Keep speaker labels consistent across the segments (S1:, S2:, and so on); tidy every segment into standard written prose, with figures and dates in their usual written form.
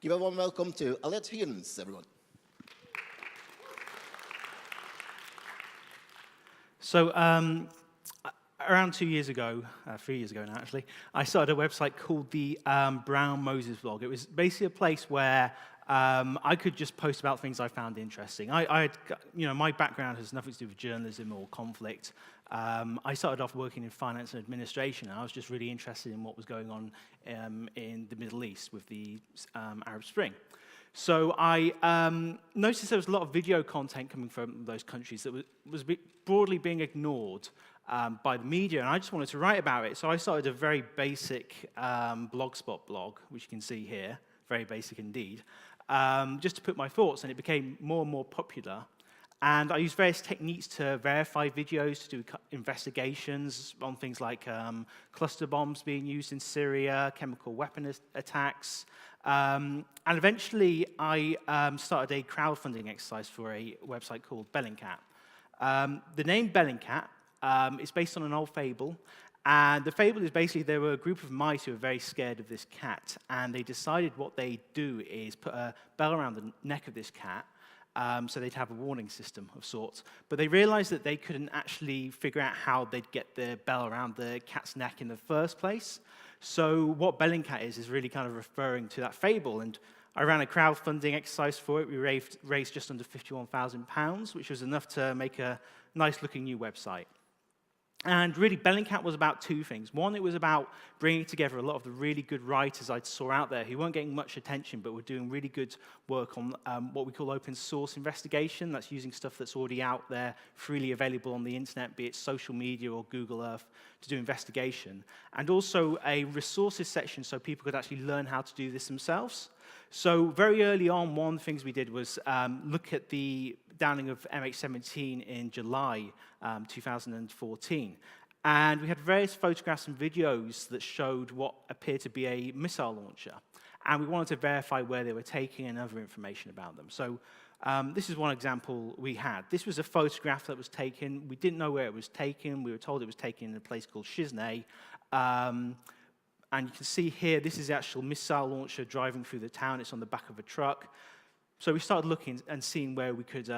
S1: Give a warm welcome to Elliot Higgins, everyone.
S2: So around 2 years ago, 3 years ago now actually, I started a website called the Brown Moses blog. It was basically a place where I could just post about things I found interesting. My background has nothing to do with journalism or conflict. I started off working in finance and administration, and I was just really interested in what was going on in the Middle East with the Arab Spring. So I noticed there was a lot of video content coming from those countries that was broadly being ignored by the media, and I just wanted to write about it. So I started a very basic Blogspot blog, which you can see here, very basic indeed, just to put my thoughts, and it became more and more popular. And I used various techniques to verify videos, to do investigations on things like cluster bombs being used in Syria, chemical weapon attacks. And eventually, I started a crowdfunding exercise for a website called Bellingcat. The name Bellingcat is based on an old fable. And the fable is basically there were a group of mice who were very scared of this cat. And they decided what they'd do is put a bell around the neck of this cat, so they'd have a warning system of sorts. But they realized that they couldn't actually figure out how they'd get the bell around the cat's neck in the first place. So what Bellingcat is really kind of referring to that fable. And I ran a crowdfunding exercise for it. We raised just under £51,000, which was enough to make a nice-looking new website. And really, Bellingcat was about two things. One, it was about bringing together a lot of the really good writers I saw out there who weren't getting much attention, but were doing really good work on what we call open source investigation. That's using stuff that's already out there, freely available on the internet, be it social media or Google Earth, to do investigation. And also a resources section so people could actually learn how to do this themselves. So very early on, one of the things we did was look at the downing of MH17 in July 2014. And we had various photographs and videos that showed what appeared to be a missile launcher. And we wanted to verify where they were taking and other information about them. So this is one example we had. This was a photograph that was taken. We didn't know where it was taken. We were told it was taken in a place called Shiznay. And you can see here, this is the actual missile launcher driving through the town. It's on the back of a truck. So we started looking and seeing where we could,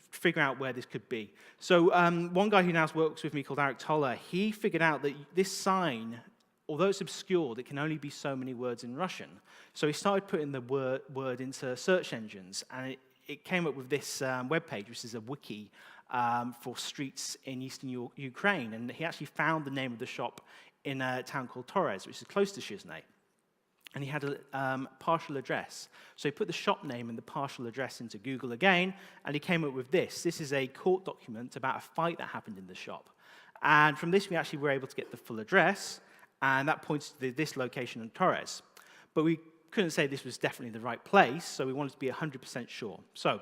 S2: figure out where this could be. So one guy who now works with me called Eric Toller, he figured out that this sign, although it's obscured, it can only be so many words in Russian. So he started putting the word into search engines, and it came up with this webpage, which is a wiki for streets in eastern Ukraine. And he actually found the name of the shop in a town called Torres, which is close to Shiznay. And he had a partial address. So he put the shop name and the partial address into Google again, and he came up with this. This is a court document about a fight that happened in the shop. And from this, we actually were able to get the full address, and that points to this location in Torres. But we couldn't say this was definitely the right place, so we wanted to be 100% sure. So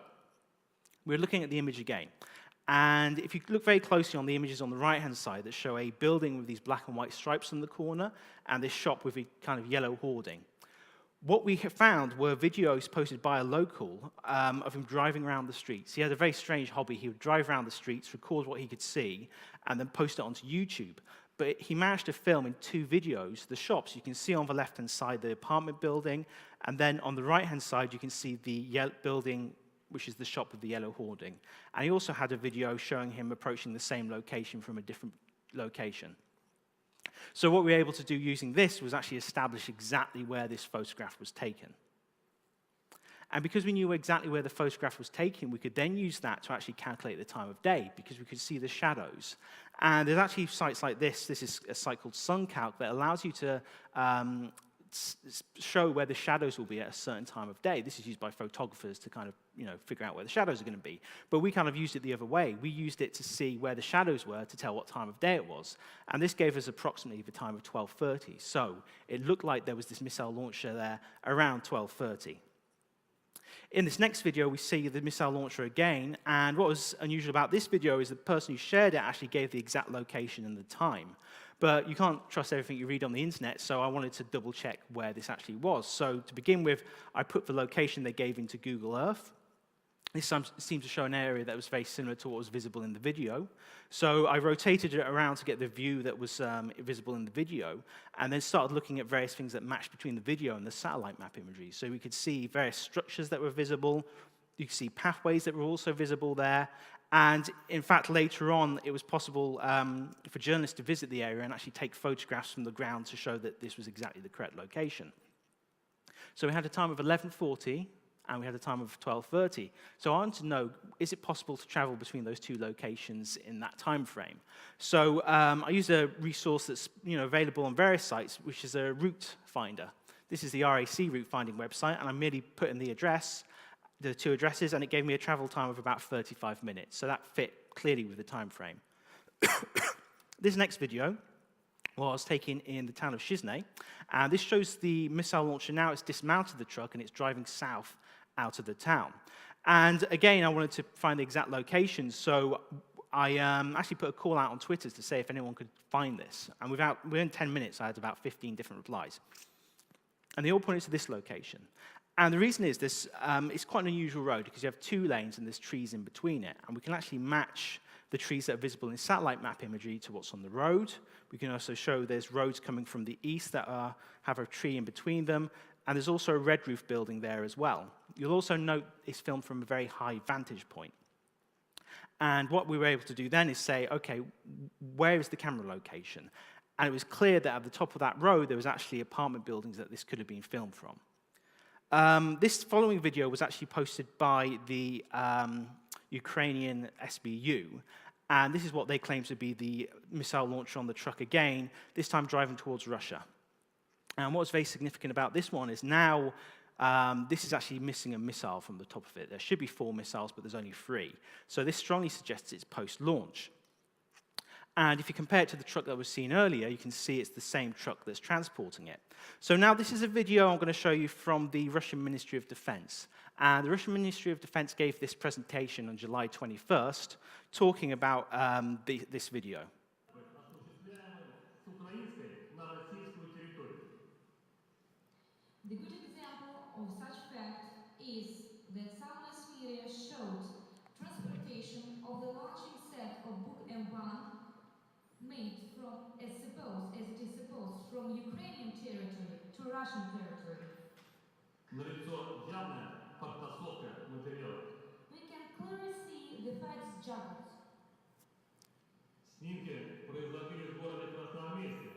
S2: we're looking at the image again. And if you look very closely on the images on the right-hand side that show a building with these black and white stripes in the corner and this shop with a kind of yellow hoarding, what we have found were videos posted by a local of him driving around the streets. He had a very strange hobby. He would drive around the streets, record what he could see, and then post it onto YouTube. But he managed to film in two videos the shops. You can see on the left-hand side the apartment building, and then on the right-hand side you can see the building, which is the shop with the yellow hoarding. And he also had a video showing him approaching the same location from a different location. So what we were able to do using this was actually establish exactly where this photograph was taken. And because we knew exactly where the photograph was taken, we could then use that to actually calculate the time of day, because we could see the shadows. And there's actually sites like this. This is a site called SunCalc that allows you to show where the shadows will be at a certain time of day. This is used by photographers to kind of, figure out where the shadows are going to be. But we kind of used it the other way. We used it to see where the shadows were to tell what time of day it was. And this gave us approximately the time of 12:30. So it looked like there was this missile launcher there around 12:30. In this next video, we see the missile launcher again. And what was unusual about this video is the person who shared it actually gave the exact location and the time. But you can't trust everything you read on the internet, so I wanted to double-check where this actually was. So to begin with, I put the location they gave into Google Earth. This seemed to show an area that was very similar to what was visible in the video. So I rotated it around to get the view that was visible in the video, and then started looking at various things that matched between the video and the satellite map imagery. So we could see various structures that were visible. You could see pathways that were also visible there. And in fact, later on, it was possible for journalists to visit the area and actually take photographs from the ground to show that this was exactly the correct location. So we had a time of 11:40, and we had a time of 12:30. So I wanted to know, is it possible to travel between those two locations in that time frame? So I used a resource that's available on various sites, which is a route finder. This is the RAC route finding website, and I merely put in the address, the two addresses, and it gave me a travel time of about 35 minutes. So that fit clearly with the time frame. This next video was taken in the town of Shiznay, and this shows the missile launcher. Now it's dismounted the truck and it's driving south out of the town. And again, I wanted to find the exact location, so I actually put a call out on Twitter to say if anyone could find this. And within 10 minutes, I had about 15 different replies. And they all pointed to this location. And the reason is this, it's quite an unusual road because you have 2 lanes and there's trees in between it. And we can actually match the trees that are visible in satellite map imagery to what's on the road. We can also show there's roads coming from the east that have a tree in between them. And there's also a red roof building there as well. You'll also note it's filmed from a very high vantage point. And what we were able to do then is say, okay, where is the camera location? And it was clear that at the top of that road, there was actually apartment buildings that this could have been filmed from. This following video was actually posted by the Ukrainian SBU, and this is what they claim to be the missile launcher on the truck again, this time driving towards Russia. And what's very significant about this one is now this is actually missing a missile from the top of it. There should be 4 missiles, but there's only 3. So this strongly suggests it's post-launch. And if you compare it to the truck that was seen earlier, you can see it's the same truck that's transporting it. So now this is a video I'm going to show you from the Russian Ministry of Defense. And the Russian Ministry of Defense gave this presentation on July 21st, talking about this video.
S3: The good example of such fact is that some mass media showed transportation of the launching set of Buk M1 made from, as it is supposed, from Ukrainian territory to Russian territory.
S4: Налицо явная подтасовка материалов.
S3: We can clearly see the facts juggled.
S4: Снимки производились в городе Красноармейске,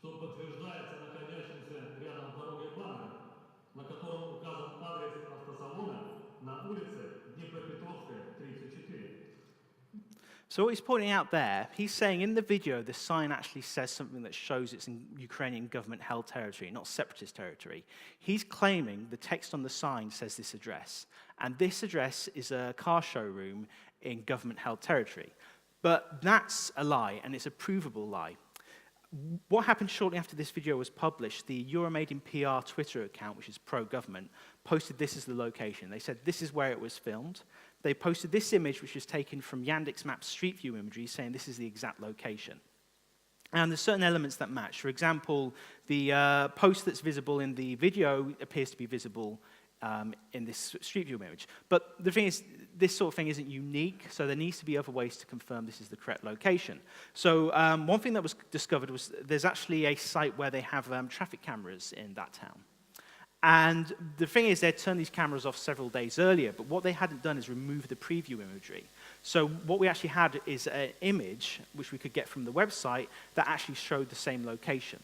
S4: что подтверждается находящимся рядом с дорогой баннером, на котором указан адрес автосалона на улице Днепропетровская, 34.
S2: So what he's pointing out there, he's saying in the video, the sign actually says something that shows it's in Ukrainian government-held territory, not separatist territory. He's claiming the text on the sign says this address, and this address is a car showroom in government-held territory. But that's a lie, and it's a provable lie. What happened shortly after this video was published, the Euromade in PR Twitter account, which is pro-government, posted this as the location. They said this is where it was filmed. They posted this image, which was taken from Yandex Maps Street View imagery, saying this is the exact location. And there's certain elements that match. For example, the post that's visible in the video appears to be visible in this Street View image. But the thing is, this sort of thing isn't unique, so there needs to be other ways to confirm this is the correct location. So one thing that was discovered was there's actually a site where they have traffic cameras in that town. And the thing is, they'd turned these cameras off several days earlier, but what they hadn't done is remove the preview imagery. So what we actually had is an image, which we could get from the website, that actually showed the same location.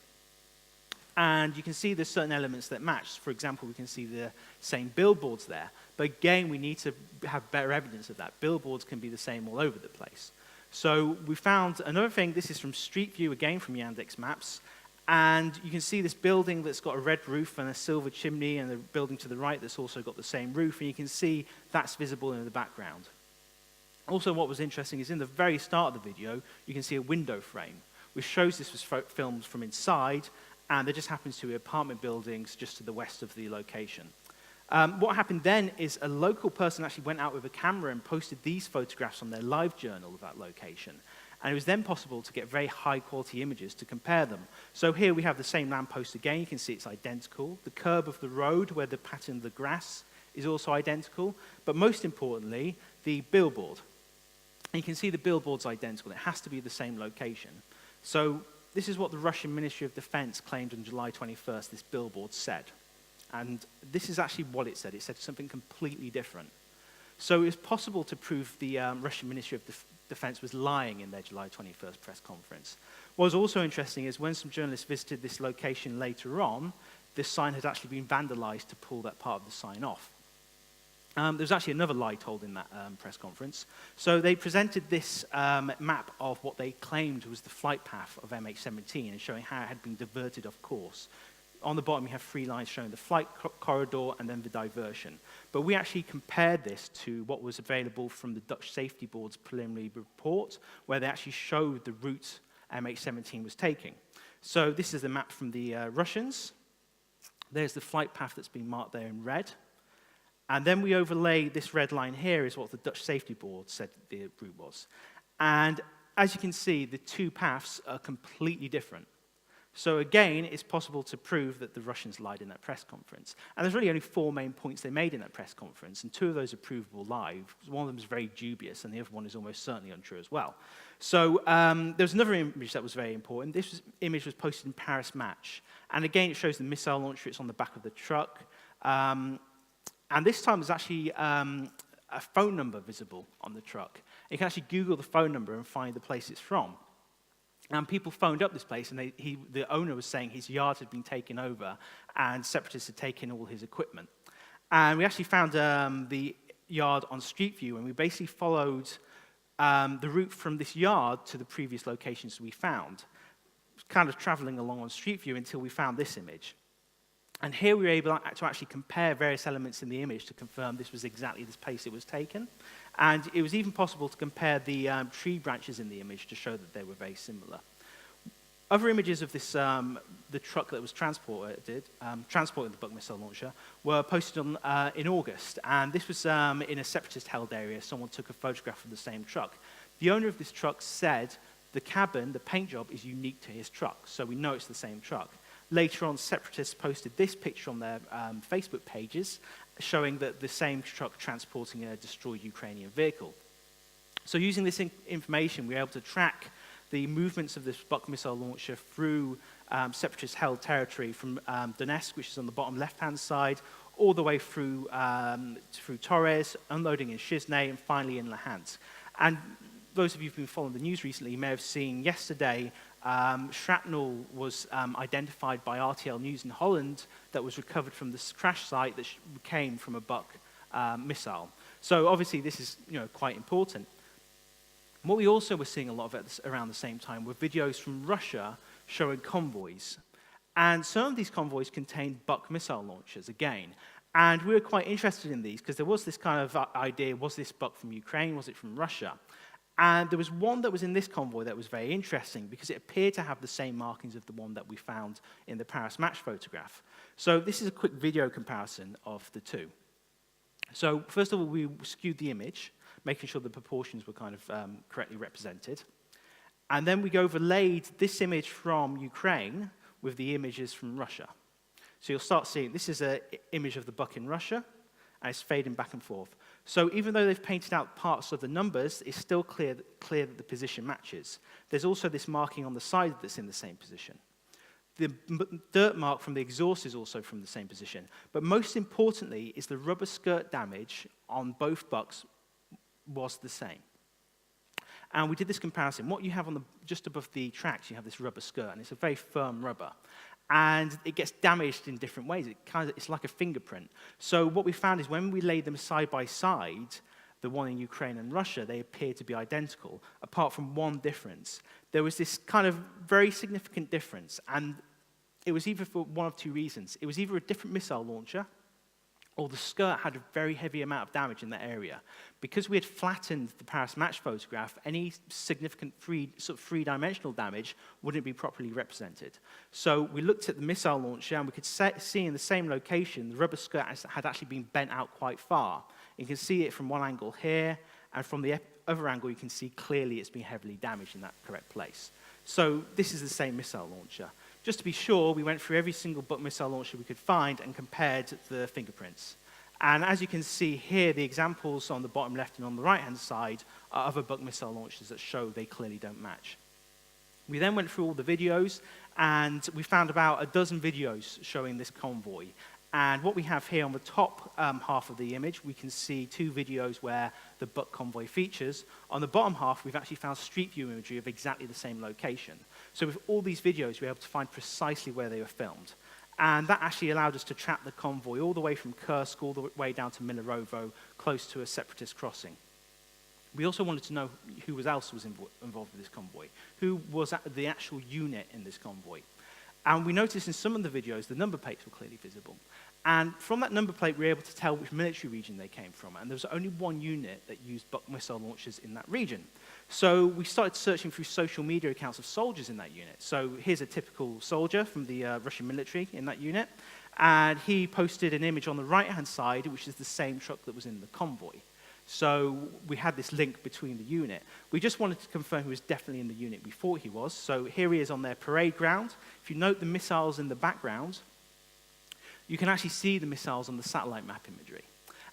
S2: And you can see there's certain elements that match. For example, we can see the same billboards there. But again, we need to have better evidence of that. Billboards can be the same all over the place. So we found another thing. This is from Street View, again from Yandex Maps. And you can see this building that's got a red roof and a silver chimney, and the building to the right that's also got the same roof. And you can see that's visible in the background. Also, what was interesting is in the very start of the video, you can see a window frame, which shows this was filmed from inside, and there just happens to be apartment buildings just to the west of the location. What happened then is a local person actually went out with a camera and posted these photographs on their live journal of that location. And it was then possible to get very high-quality images to compare them. So here we have the same lamppost again. You can see it's identical. The curve of the road, where the pattern of the grass is also identical, but most importantly, the billboard. And you can see the billboard's identical. It has to be the same location. So this is what the Russian Ministry of Defense claimed on July 21st this billboard said. And this is actually what it said. It said something completely different. So it was possible to prove the Russian Ministry of Defense was lying in their July 21st press conference. What was also interesting is when some journalists visited this location later on, this sign had actually been vandalized to pull that part of the sign off. There was actually another lie told in that press conference. So they presented this map of what they claimed was the flight path of MH17 and showing how it had been diverted off course. On the bottom, you have 3 lines showing the flight corridor and then the diversion. But we actually compared this to what was available from the Dutch Safety Board's preliminary report, where they actually showed the route MH17 was taking. So this is the map from the Russians. There's the flight path that's been marked there in red. And then we overlay this red line here is what the Dutch Safety Board said the route was. And as you can see, the 2 paths are completely different. So again, it's possible to prove that the Russians lied in that press conference. And there's really only 4 main points they made in that press conference, and 2 of those are provable lies. One of them is very dubious, and the other one is almost certainly untrue as well. So there's another image that was very important. Image was posted in Paris Match. And again, it shows the missile launcher. It's on the back of the truck. And this time there's actually a phone number visible on the truck. You can actually Google the phone number and find the place it's from. And people phoned up this place, and the owner was saying his yard had been taken over, and separatists had taken all his equipment. And we actually found the yard on Street View, and we basically followed the route from this yard to the previous locations we found, kind of traveling along on Street View until we found this image. And here we were able to actually compare various elements in the image to confirm this was exactly the place it was taken. And it was even possible to compare the tree branches in the image to show that they were very similar. Other images of this, the truck that was transporting the Buk missile launcher were posted on, in August. And this was in a separatist-held area. Someone took a photograph of the same truck. The owner of this truck said the cabin, the paint job, is unique to his truck. So we know it's the same truck. Later on, separatists posted this picture on their Facebook pages, showing that the same truck transporting a destroyed Ukrainian vehicle. So using this information, we were able to track the movements of this Buk missile launcher through separatist-held territory from Donetsk, which is on the bottom left-hand side, all the way through Torres, unloading in Shizne, and finally in Luhansk. And those of you who've been following the news recently may have seen yesterday shrapnel was identified by RTL News in Holland that was recovered from this crash site that came from a Buk missile. So obviously this is quite important. What we also were seeing a lot of around the same time were videos from Russia showing convoys. And some of these convoys contained Buk missile launchers again. And we were quite interested in these because there was this kind of idea, was this Buk from Ukraine, was it from Russia? And there was one that was in this convoy that was very interesting because it appeared to have the same markings of the one that we found in the Paris Match photograph. So this is a quick video comparison of the 2. So first of all, we skewed the image, making sure the proportions were kind of correctly represented. And then we overlaid this image from Ukraine with the images from Russia. So you'll start seeing, this is an image of the Buk in Russia, and it's fading back and forth. So even though they've painted out parts of the numbers, it's still clear that the position matches. There's also this marking on the side that's in the same position. The dirt mark from the exhaust is also from the same position. But most importantly is the rubber skirt damage on both Buks was the same. And we did this comparison. What you have on just above the tracks, you have this rubber skirt, and it's a very firm rubber. And it gets damaged in different ways. It's like a fingerprint. So what we found is when we laid them side by side, the one in Ukraine and Russia, they appear to be identical, apart from one difference. There was this kind of very significant difference, and it was either for one of 2 reasons. It was either a different missile launcher, or the skirt had a very heavy amount of damage in that area. Because we had flattened the Paris Match photograph, any significant three-dimensional damage wouldn't be properly represented. So we looked at the missile launcher, and we could see in the same location, the rubber skirt had actually been bent out quite far. You can see it from one angle here, and from the other angle, you can see clearly it's been heavily damaged in that correct place. So this is the same missile launcher. Just to be sure, we went through every single Buk missile launcher we could find and compared the fingerprints. And as you can see here, the examples on the bottom left and on the right-hand side are other Buk missile launchers that show they clearly don't match. We then went through all the videos, and we found about a dozen videos showing this convoy. And what we have here on the top half of the image, we can see 2 videos where the Buk convoy features. On the bottom half, we've actually found street view imagery of exactly the same location. So with all these videos, we were able to find precisely where they were filmed. And that actually allowed us to track the convoy all the way from Kursk all the way down to Milerovo, close to a separatist crossing. We also wanted to know who else was involved with this convoy, who was the actual unit in this convoy. And we noticed in some of the videos, the number plates were clearly visible. And from that number plate, we were able to tell which military region they came from. And there was only one unit that used Buk missile launchers in that region. So we started searching through social media accounts of soldiers in that unit. So here's a typical soldier from the Russian military in that unit. And he posted an image on the right-hand side, which is the same truck that was in the convoy. So we had this link between the unit. We just wanted to confirm he was definitely in the unit we thought he was. So here he is on their parade ground. If you note the missiles in the background, you can actually see the missiles on the satellite map imagery.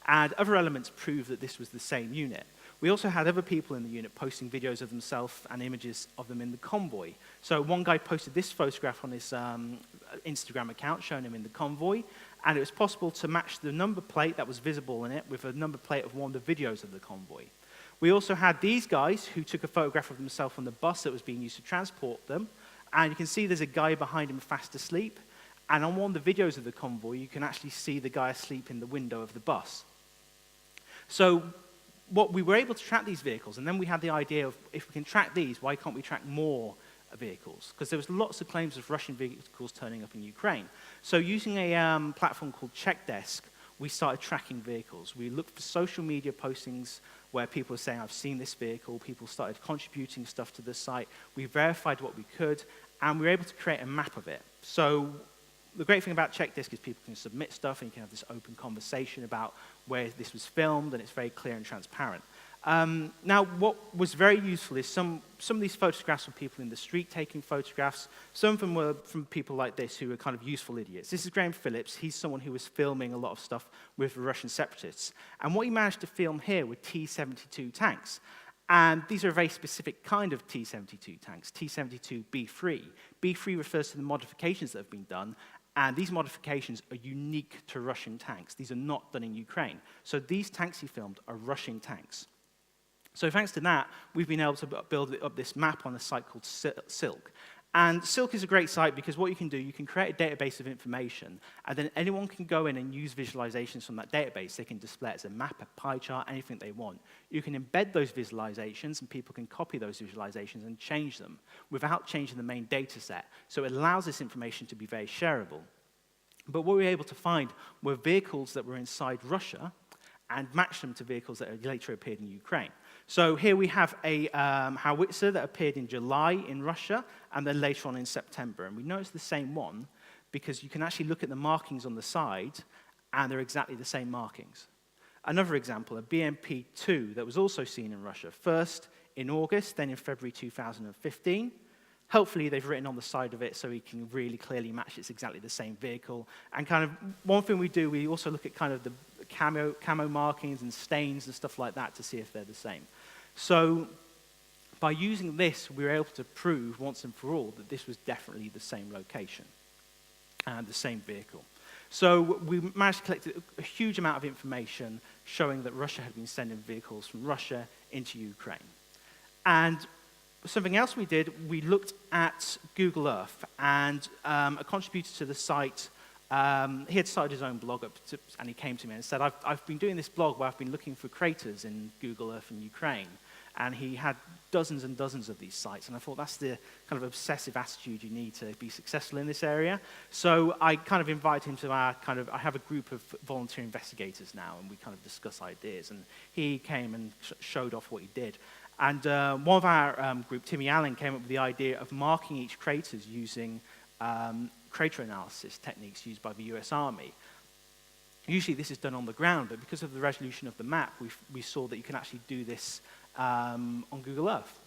S2: And other elements prove that this was the same unit. We also had other people in the unit posting videos of themselves and images of them in the convoy. So one guy posted this photograph on his Instagram account showing him in the convoy, and it was possible to match the number plate that was visible in it with a number plate of one of the videos of the convoy. We also had these guys who took a photograph of themselves on the bus that was being used to transport them, and you can see there's a guy behind him fast asleep, and on one of the videos of the convoy, you can actually see the guy asleep in the window of the bus. So what we were able to track these vehicles, and then we had the idea of, if we can track these, why can't we track more vehicles? Because there was lots of claims of Russian vehicles turning up in Ukraine. So using a platform called CheckDesk, we started tracking vehicles. We looked for social media postings where people were saying, I've seen this vehicle. People started contributing stuff to the site. We verified what we could, and we were able to create a map of it. So the great thing about CheckDesk is people can submit stuff, and you can have this open conversation about where this was filmed, and it's very clear and transparent. Now, what was very useful is some of these photographs were people in the street taking photographs. Some of them were from people like this who were kind of useful idiots. This is Graham Phillips. He's someone who was filming a lot of stuff with the Russian separatists. And what he managed to film here were T-72 tanks. And these are a very specific kind of T-72 tanks, T-72B3. B3 refers to the modifications that have been done, and these modifications are unique to Russian tanks. These are not done in Ukraine. So these tanks he filmed are Russian tanks. So thanks to that, we've been able to build up this map on a site called Silk. And Silk is a great site because what you can do, you can create a database of information, and then anyone can go in and use visualizations from that database. They can display it as a map, a pie chart, anything they want. You can embed those visualizations, and people can copy those visualizations and change them without changing the main data set. So it allows this information to be very shareable. But what we were able to find were vehicles that were inside Russia and match them to vehicles that later appeared in Ukraine. So here we have a howitzer that appeared in July in Russia, and then later on in September. And we know it's the same one because you can actually look at the markings on the side, and they're exactly the same markings. Another example, a BMP-2 that was also seen in Russia, first in August, then in February 2015. Hopefully, they've written on the side of it so we can really clearly match it's exactly the same vehicle. And kind of one thing we do, we also look at kind of the camo markings and stains and stuff like that to see if they're the same. So by using this, we were able to prove once and for all that this was definitely the same location and the same vehicle. So we managed to collect a huge amount of information showing that Russia had been sending vehicles from Russia into Ukraine. And something else we did, we looked at Google Earth, and a contributor to the site, he had started his own blog up, and he came to me and said, I've been doing this blog where I've been looking for craters in Google Earth in Ukraine. And he had dozens and dozens of these sites, and I thought that's the kind of obsessive attitude you need to be successful in this area. So I kind of invited him to I have a group of volunteer investigators now, and we kind of discuss ideas. And he came and showed off what he did. And one of our group, Timmy Allen, came up with the idea of marking each crater using crater analysis techniques used by the US Army. Usually this is done on the ground, but because of the resolution of the map, we saw that you can actually do this on Google Earth.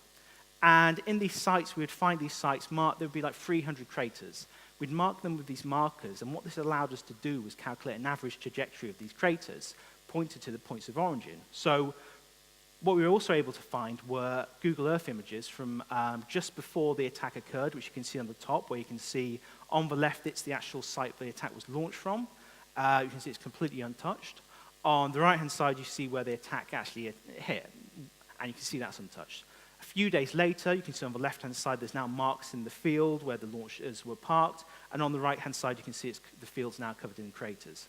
S2: And in these sites, we would find these sites marked, there would be like 300 craters. we'd mark them with these markers, and what this allowed us to do was calculate an average trajectory of these craters pointed to the points of origin. So what we were also able to find were Google Earth images from just before the attack occurred, which you can see on the top, where you can see on the left, it's the actual site the attack was launched from. You can see it's completely untouched. On the right-hand side, you see where the attack actually hit, and you can see that's untouched. A few days later, you can see on the left-hand side, there's now marks in the field where the launchers were parked, and on the right-hand side, you can see the field's now covered in craters.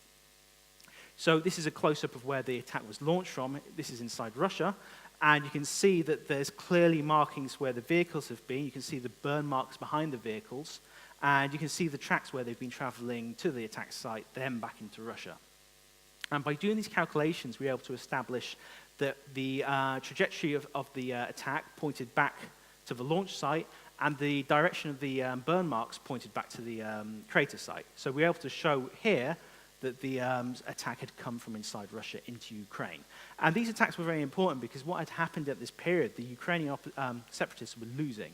S2: So this is a close-up of where the attack was launched from. This is inside Russia, and you can see that there's clearly markings where the vehicles have been. You can see the burn marks behind the vehicles, and you can see the tracks where they've been traveling to the attack site, then back into Russia. And by doing these calculations, we were able to establish that the trajectory of the attack pointed back to the launch site, and the direction of the burn marks pointed back to the crater site. So we were able to show here that the attack had come from inside Russia into Ukraine. And these attacks were very important because what had happened at this period, the Ukrainian separatists were losing.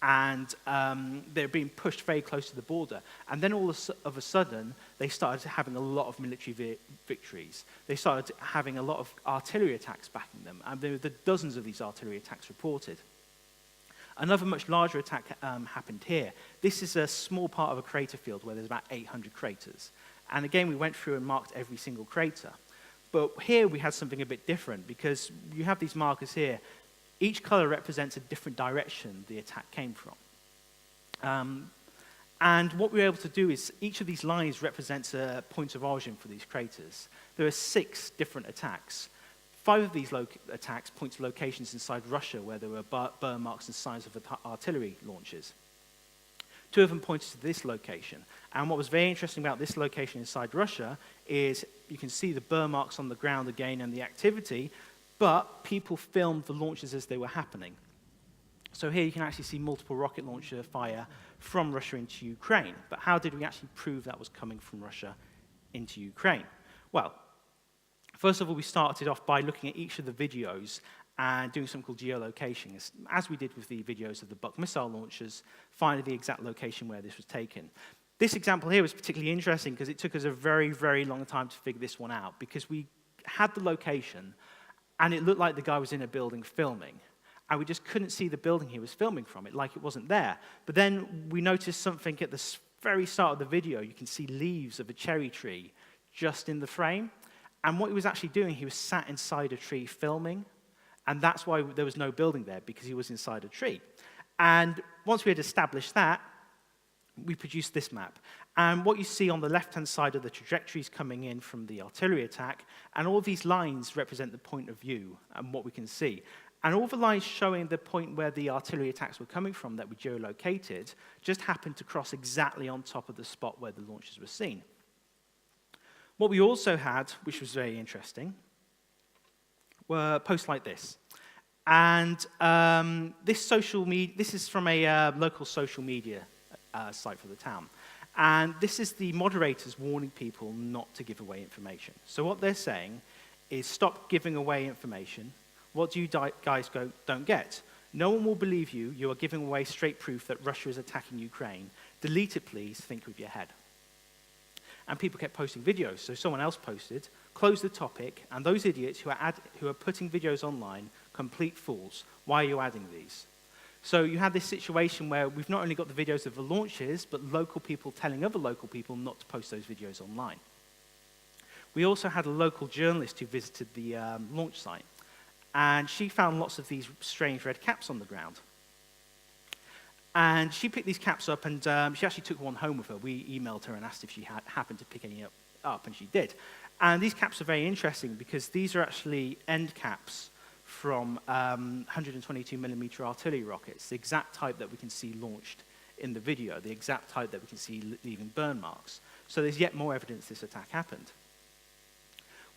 S2: And they were being pushed very close to the border. And then all of a sudden, they started having a lot of military victories. They started having a lot of artillery attacks backing them. And there were dozens of these artillery attacks reported. Another much larger attack happened here. This is a small part of a crater field where there's about 800 craters. And again, we went through and marked every single crater. But here we had something a bit different because you have these markers here. Each color represents a different direction the attack came from. And what we were able to do is each of these lines represents a point of origin for these craters. There are 6 different attacks. 5 of these attacks point to locations inside Russia where there were burn marks and signs of artillery launches. 2 of them pointed to this location. And what was very interesting about this location inside Russia is you can see the burn marks on the ground again and the activity, but people filmed the launches as they were happening. So here you can actually see multiple rocket launcher fire from Russia into Ukraine. But how did we actually prove that was coming from Russia into Ukraine? Well, first of all, we started off by looking at each of the videos and doing something called geolocation, as we did with the videos of the Buk missile launchers, finding the exact location where this was taken. This example here was particularly interesting because it took us a very, very long time to figure this one out because we had the location and it looked like the guy was in a building filming. And we just couldn't see the building he was filming from, like it wasn't there. But then we noticed something at the very start of the video. You can see leaves of a cherry tree just in the frame. And what he was actually doing, he was sat inside a tree filming. And that's why there was no building there, because he was inside a tree. And once we had established that, we produced this map. And what you see on the left-hand side are the trajectories coming in from the artillery attack, and all these lines represent the point of view and what we can see. And all the lines showing the point where the artillery attacks were coming from that we geolocated just happened to cross exactly on top of the spot where the launches were seen. What we also had, which was very interesting, were posts like this. And this is from a local social media site for the town. And this is the moderators warning people not to give away information. So what they're saying is stop giving away information. What do you guys don't get? No one will believe you. You are giving away straight proof that Russia is attacking Ukraine. Delete it, please. Think with your head. And people kept posting videos. So someone else posted, close the topic, and those idiots who are putting videos online, complete fools. Why are you adding these? So you had this situation where we've not only got the videos of the launches, but local people telling other local people not to post those videos online. We also had a local journalist who visited the launch site. And she found lots of these strange red caps on the ground. And she picked these caps up, and she actually took one home with her. We emailed her and asked if she happened to pick any up, and she did. And these caps are very interesting because these are actually end caps from 122mm artillery rockets, the exact type that we can see launched in the video, the exact type that we can see leaving burn marks. So there's yet more evidence this attack happened.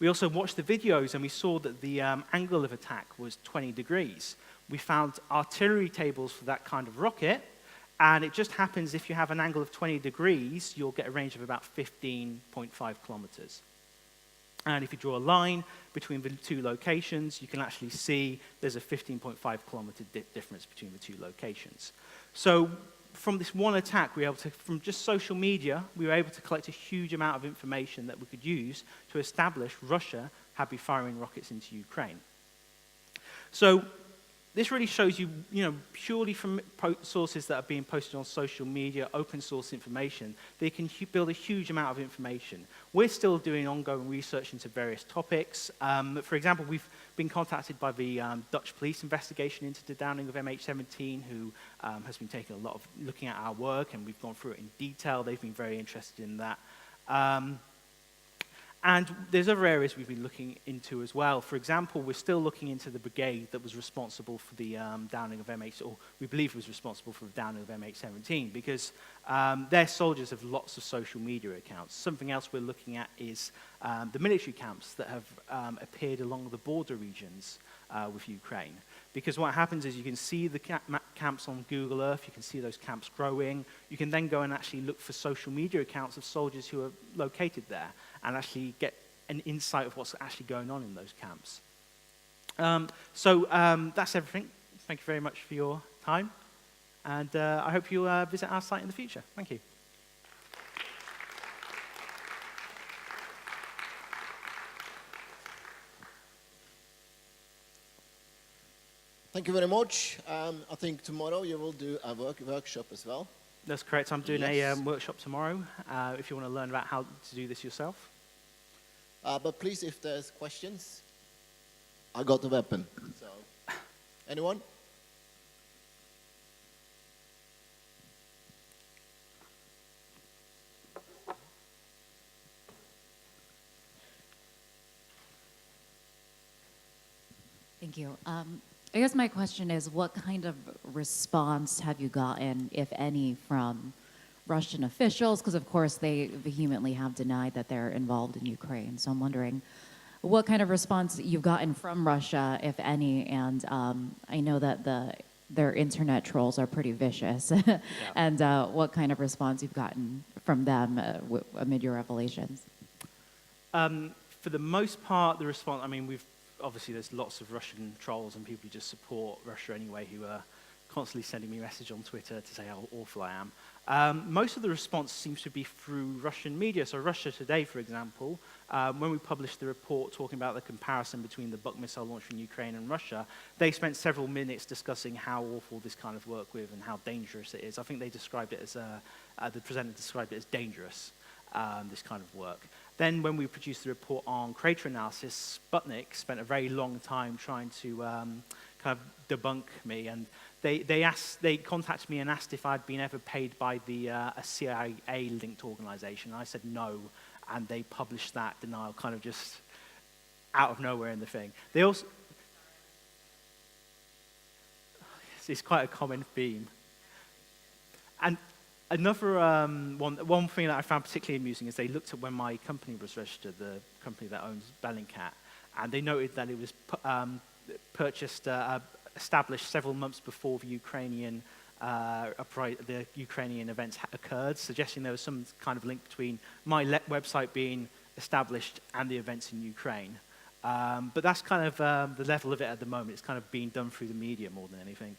S2: We also watched the videos and we saw that the angle of attack was 20 degrees. We found artillery tables for that kind of rocket, and it just happens if you have an angle of 20 degrees, you'll get a range of about 15.5 kilometers. And if you draw a line between the two locations, you can actually see there's a 15.5 kilometer difference between the two locations. So from this one attack, we were able to, from just social media, we were able to collect a huge amount of information that we could use to establish Russia had been firing rockets into Ukraine. So this really shows you, purely from sources that are being posted on social media, open source information, they can build a huge amount of information. We're still doing ongoing research into various topics. For example, we've been contacted by the Dutch police investigation into the downing of MH17, who has been taking a lot of looking at our work, and we've gone through it in detail. They've been very interested in that. And there's other areas we've been looking into as well. For example, we're still looking into the brigade that was responsible for the downing of or we believe was responsible for the downing of MH17, because their soldiers have lots of social media accounts. Something else we're looking at is the military camps that have appeared along the border regions with Ukraine. Because what happens is you can see the camps on Google Earth, you can see those camps growing, you can then go and actually look for social media accounts of soldiers who are located there and actually get an insight of what's actually going on in those camps. So that's everything. Thank you very much for your time, and I hope you'll visit our site in the future. Thank you.
S1: Thank you very much. I think tomorrow you will do a workshop as well.
S2: That's correct. I'm doing
S1: Yes.
S2: a workshop tomorrow if you want to learn about how to do this yourself.
S1: But please, if there's questions, I got the weapon. So, anyone?
S5: Thank you. I guess my question is, what kind of response have you gotten, if any, from Russian officials? Because, of course, they vehemently have denied that they're involved in Ukraine. So I'm wondering what kind of response you've gotten from Russia, if any. And I know that their internet trolls are pretty vicious.
S2: Yeah.
S5: And what kind of response you've gotten from them amid your revelations?
S2: For the most part, the response, obviously there's lots of Russian trolls and people who just support Russia anyway, who are constantly sending me a message on Twitter to say how awful I am. Most of the response seems to be through Russian media. So Russia Today, for example, when we published the report talking about the comparison between the Buk missile launch in Ukraine and Russia, they spent several minutes discussing how awful this kind of work with and how dangerous it is. I think they described it as, the presenter described it as dangerous, this kind of work. Then when we produced the report on crater analysis, Sputnik spent a very long time trying to kind of debunk me, and they contacted me and asked if I'd been ever paid by a CIA-linked organization. And I said no, and they published that denial kind of just out of nowhere in the thing. They also, it's quite a common theme. And another one thing that I found particularly amusing is they looked at when my company was registered, the company that owns Bellingcat, and they noted that it was established several months before the Ukrainian events occurred, suggesting there was some kind of link between my website being established and the events in Ukraine. But that's kind of the level of it at the moment. It's kind of being done through the media more than anything.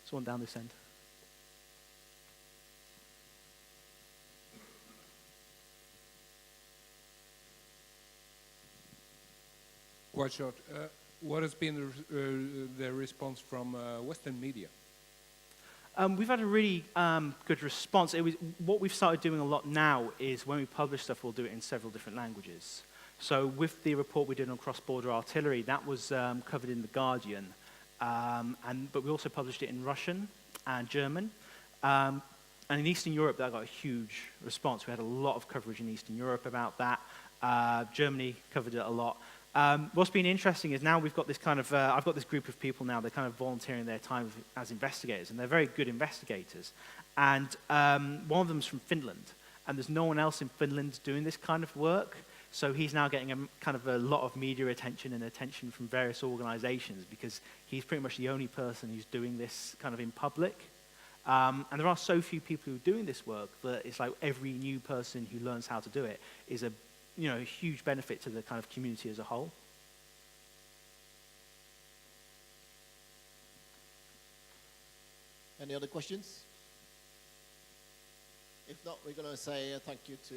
S2: Someone down this end.
S6: Quite short. What has been the response from Western media?
S2: We've had a really good response. What we've started doing a lot now is when we publish stuff, we'll do it in several different languages. So with the report we did on cross-border artillery, that was covered in The Guardian. But we also published it in Russian and German. And in Eastern Europe, that got a huge response. We had a lot of coverage in Eastern Europe about that. Germany covered it a lot. What's been interesting is now we've got this kind of, I've got this group of people now, they're kind of volunteering their time as investigators, and they're very good investigators. And one of them's from Finland, and there's no one else in Finland doing this kind of work. So he's now getting a lot of media attention and attention from various organizations because he's pretty much the only person who's doing this kind of in public. And there are so few people who are doing this work that it's like every new person who learns how to do it is a huge benefit to the kind of community as a whole.
S1: Any other questions? If not, we're going to say thank you to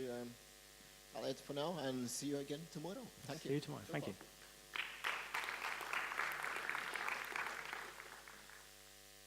S1: Khaled for now and see you again tomorrow. Thank you.
S2: See you tomorrow. Thank you.